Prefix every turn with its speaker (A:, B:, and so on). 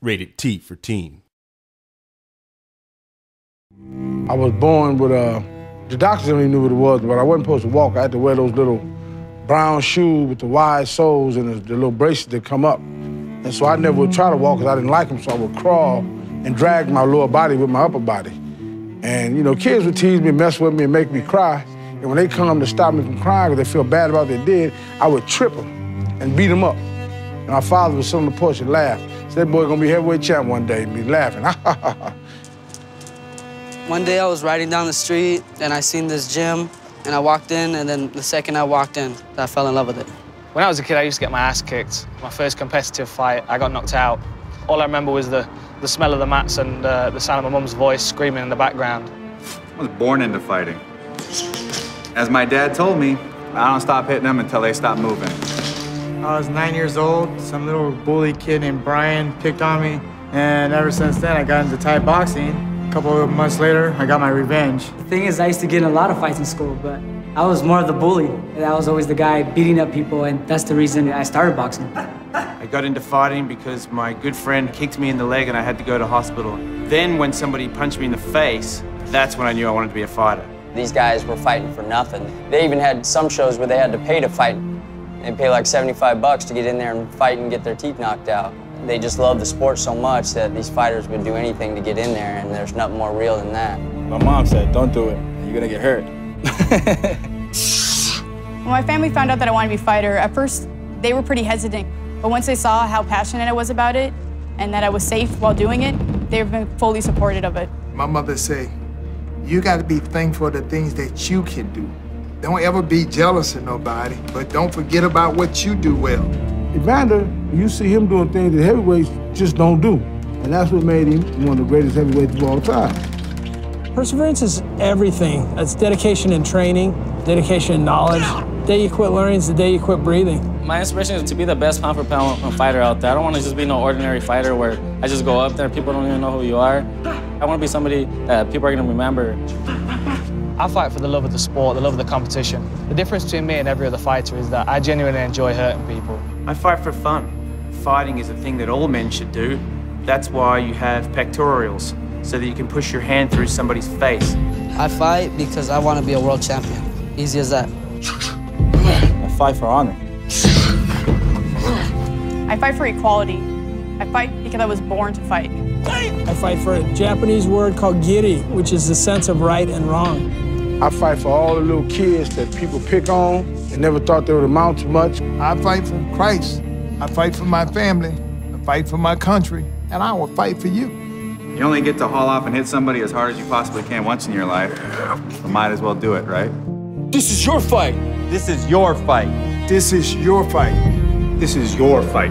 A: Rated T for teen.
B: I was born with the doctors only knew what it was, but I wasn't supposed to walk. I had to wear those little brown shoes with the wide soles and the little braces that come up. And so I never would try to walk because I didn't like them, so I would crawl and drag my lower body with my upper body. And, you know, kids would tease me, mess with me, and make me cry. And when they come to stop me from crying because they feel bad about what they did, I would trip them and beat them up. And my father would sit on the porch and laugh. Said, that boy gonna be heavyweight champ one day, and be laughing.
C: One day I was riding down the street and I seen this gym and I walked in, and then the second I walked in, I fell in love with it.
D: When I was a kid, I used to get my ass kicked. My first competitive fight, I got knocked out. All I remember was the smell of the mats and the sound of my mum's voice screaming in the background.
E: I was born into fighting. As my dad told me, I don't stop hitting them until they stop moving.
F: I was 9 years old. Some little bully kid named Brian picked on me, and ever since then I got into Thai boxing. A couple of months later, I got my revenge.
G: The thing is, I used to get in a lot of fights in school, but I was more of the bully. And I was always the guy beating up people, and that's the reason I started boxing.
H: I got into fighting because my good friend kicked me in the leg and I had to go to hospital. Then when somebody punched me in the face, that's when I knew I wanted to be a fighter.
C: These guys were fighting for nothing. They even had some shows where they had to pay to fight. They'd pay like $75 to get in there and fight and get their teeth knocked out. They just loved the sport so much that these fighters would do anything to get in there, and there's nothing more real than that.
F: My mom said, don't do it, you're gonna get hurt.
I: When my family found out that I wanted to be a fighter, at first they were pretty hesitant. But once they saw how passionate I was about it and that I was safe while doing it, they've been fully supportive of it.
J: My mother say, you got to be thankful for the things that you can do. Don't ever be jealous of nobody, but don't forget about what you do well.
B: Evander, you see him doing things that heavyweights just don't do. And that's what made him one of the greatest heavyweights of all time.
K: Perseverance is everything. It's dedication and training, dedication and knowledge. The day you quit learning is the day you quit breathing.
D: My inspiration is to be the best pound for pound fighter out there. I don't want to just be no ordinary fighter where I just go up there, people don't even know who you are. I want to be somebody that people are going to remember. I fight for the love of the sport, the love of the competition. The difference between me and every other fighter is that I genuinely enjoy hurting people.
H: I fight for fun. Fighting is a thing that all men should do. That's why you have pectorials, so that you can push your hand through somebody's face.
C: I fight because I want to be a world champion. Easy as that.
F: I fight for honor.
I: I fight for equality. I fight because I was born to fight.
K: I fight for a Japanese word called giri, which is the sense of right and wrong.
B: I fight for all the little kids that people pick on and never thought they would amount to much.
J: I fight for Christ. I fight for my family. I fight for my country. And I will fight for you.
E: You only get to haul off and hit somebody as hard as you possibly can once in your life. So might as well do it, right?
F: This is your fight.
H: This is your fight.
J: This is your fight.
A: This is your fight.